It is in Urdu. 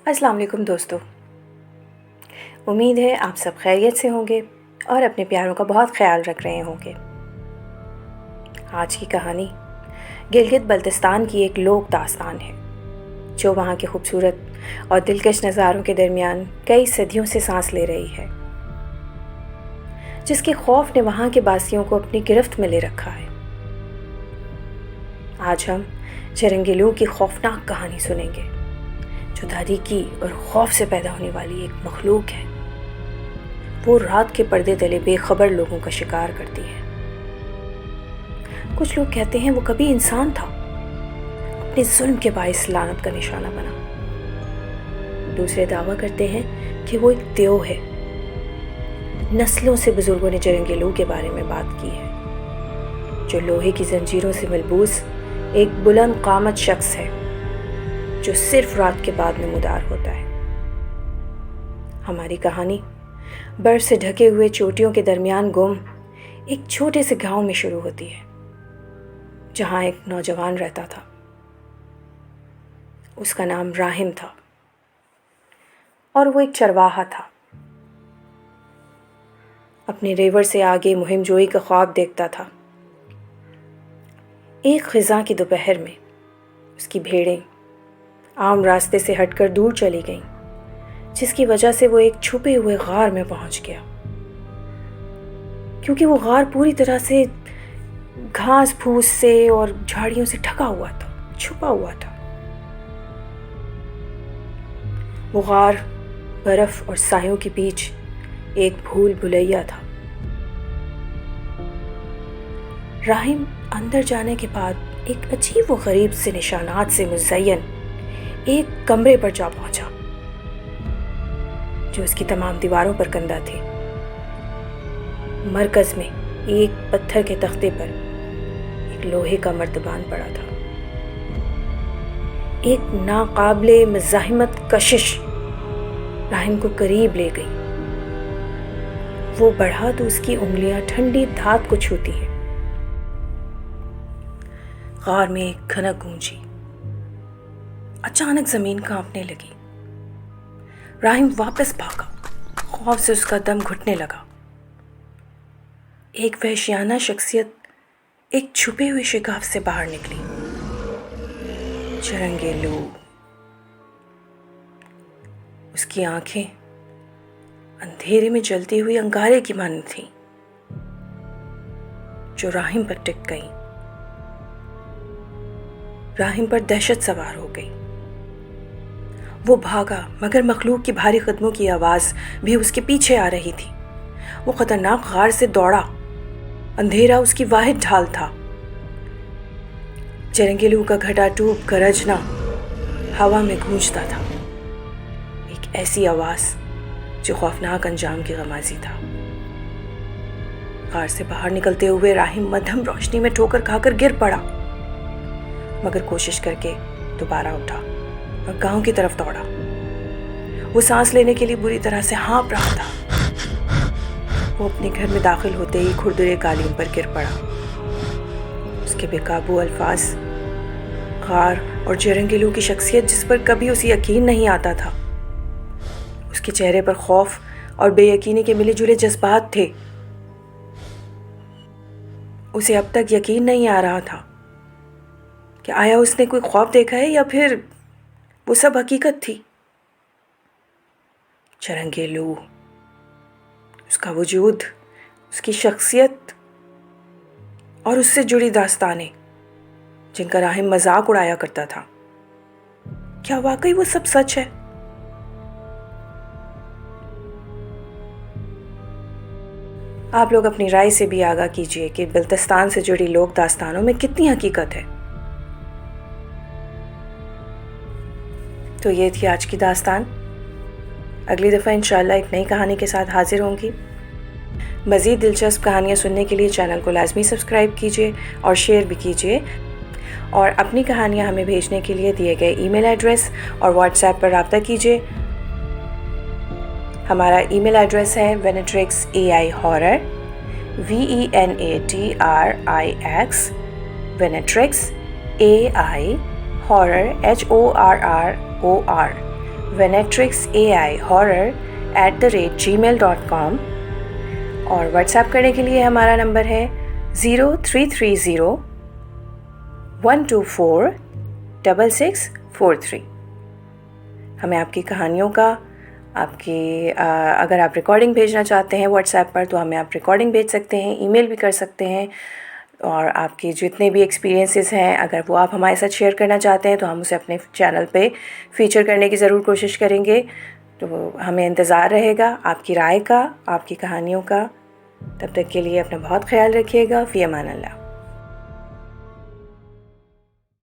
السلام علیکم دوستو، امید ہے آپ سب خیریت سے ہوں گے اور اپنے پیاروں کا بہت خیال رکھ رہے ہوں گے۔ آج کی کہانی گلگت بلتستان کی ایک لوک داستان ہے جو وہاں کے خوبصورت اور دلکش نظاروں کے درمیان کئی صدیوں سے سانس لے رہی ہے، جس کے خوف نے وہاں کے باسیوں کو اپنی گرفت میں لے رکھا ہے۔ آج ہم چرنگیلو کی خوفناک کہانی سنیں گے جو تاریکی اور خوف سے پیدا ہونے والی ایک مخلوق ہے۔ وہ رات کے پردے تلے بے خبر لوگوں کا شکار کرتی ہے۔ کچھ لوگ کہتے ہیں وہ کبھی انسان تھا، اپنے ظلم کے باعث لعنت کا نشانہ بنا۔ دوسرے دعویٰ کرتے ہیں کہ وہ ایک دیو ہے۔ نسلوں سے بزرگوں نے چرنگیلو کے بارے میں بات کی ہے، جو لوہے کی زنجیروں سے ملبوس ایک بلند قامت شخص ہے جو صرف رات کے بعد نمودار ہوتا ہے۔ ہماری کہانی برف سے ڈھکے ہوئے چوٹیوں کے درمیان گم ایک چھوٹے سے گاؤں میں شروع ہوتی ہے، جہاں ایک نوجوان رہتا تھا۔ اس کا نام راہم تھا اور وہ ایک چرواہا تھا۔ اپنے ریوڑ سے آگے مہم جوئی کا خواب دیکھتا تھا۔ ایک خزاں کی دوپہر میں اس کی بھیڑیں عام راستے سے ہٹ کر دور چلی گئیں، جس کی وجہ سے وہ ایک چھپے ہوئے غار میں پہنچ گیا۔ کیونکہ وہ غار پوری طرح سے گھاس پھوس سے اور جھاڑیوں سے ڈھکا ہوا تھا، چھپا ہوا تھا۔ وہ غار برف اور سایوں کے بیچ ایک بھول بھلیا تھا۔ راہم اندر جانے کے بعد ایک عجیب و غریب سے نشانات سے مزین ایک کمرے پر جا پہنچا جو اس کی تمام دیواروں پر کندہ تھے۔ مرکز میں ایک پتھر کے تختے پر ایک لوہے کا مرتبان پڑا تھا۔ ایک ناقابل مزاحمت کشش راہم کو قریب لے گئی۔ وہ بڑھا تو اس کی انگلیاں ٹھنڈی دھات کو چھوتی ہیں۔ غار میں ایک کھنک گونجی۔ اچانک زمین کانپنے لگی۔ راہم واپس بھاگا، خوف سے اس کا دم گھٹنے لگا۔ ایک وحشیانہ شخصیت ایک چھپے ہوئے شگاف سے باہر نکلی۔ چرنگیلو۔ اس کی آنکھیں اندھیرے میں جلتی ہوئی انگارے کی مانند تھیں جو راہم پر ٹک گئیں۔ راہم پر دہشت سوار ہو گئی۔ وہ بھاگا مگر مخلوق کی بھاری قدموں کی آواز بھی اس کے پیچھے آ رہی تھی۔ وہ خطرناک غار سے دوڑا۔ اندھیرا اس کی واحد ڈھال تھا۔ چرنگیلو کا گھٹا ٹوپ گرجنا ہوا میں گونجتا تھا، ایک ایسی آواز جو خوفناک انجام کی غمازی تھا۔ غار سے باہر نکلتے ہوئے راہم مدھم روشنی میں ٹھوکر کھا کر گر پڑا، مگر کوشش کر کے دوبارہ اٹھا اور گاؤں کی طرف دوڑا۔ وہ سانس لینے کے لیے بری طرح سے ہانپ رہا تھا۔ وہ اپنے گھر میں داخل ہوتے ہی کھردرے قالین پر گر پڑا۔ اس کے بے قابو الفاظ غار اور چرنگیلو کی شخصیت جس پر کبھی اسے یقین نہیں آتا تھا۔ اس کے چہرے پر خوف اور بے یقینی کے ملے جلے جذبات تھے۔ اسے اب تک یقین نہیں آ رہا تھا کہ آیا اس نے کوئی خواب دیکھا ہے یا پھر وہ سب حقیقت تھی۔ چرنگیلو، اس کا وجود، اس کی شخصیت اور اس سے جڑی داستانیں جن کا راہم مذاق اڑایا کرتا تھا، کیا واقعی وہ سب سچ ہے؟ آپ لوگ اپنی رائے سے بھی آگاہ کیجیے کہ بلتستان سے جڑی لوک داستانوں میں کتنی حقیقت ہے۔ تو یہ تھی آج کی داستان۔ اگلی دفعہ انشاءاللہ ایک نئی کہانی کے ساتھ حاضر ہوں گی۔ مزید دلچسپ کہانیاں سننے کے لیے چینل کو لازمی سبسکرائب کیجیے اور شیئر بھی کیجیے، اور اپنی کہانیاں ہمیں بھیجنے کے لیے دیے گئے ای میل ایڈریس اور واٹس ایپ پر رابطہ کیجیے۔ ہمارا ای میل ایڈریس ہے venetrixaihorror VENATRIX venetrix AI horror HORROR venetrixai@gmail.com اور واٹس ایپ کرنے کے لیے ہمارا نمبر ہے 0330-124-6643۔ ہمیں آپ کی کہانیوں کا اگر آپ ریکارڈنگ بھیجنا چاہتے ہیں واٹس ایپ پر تو ہمیں آپ ریکارڈنگ بھیج سکتے ہیں، ای میل بھی کر سکتے ہیں، اور آپ کے جتنے بھی ایکسپیرینسز ہیں اگر وہ آپ ہمارے ساتھ شیئر کرنا چاہتے ہیں تو ہم اسے اپنے چینل پہ فیچر کرنے کی ضرور کوشش کریں گے۔ تو ہمیں انتظار رہے گا آپ کی رائے کا، آپ کی کہانیوں کا۔ تب تک کے لیے اپنا بہت خیال رکھیے گا۔ فی امان اللہ۔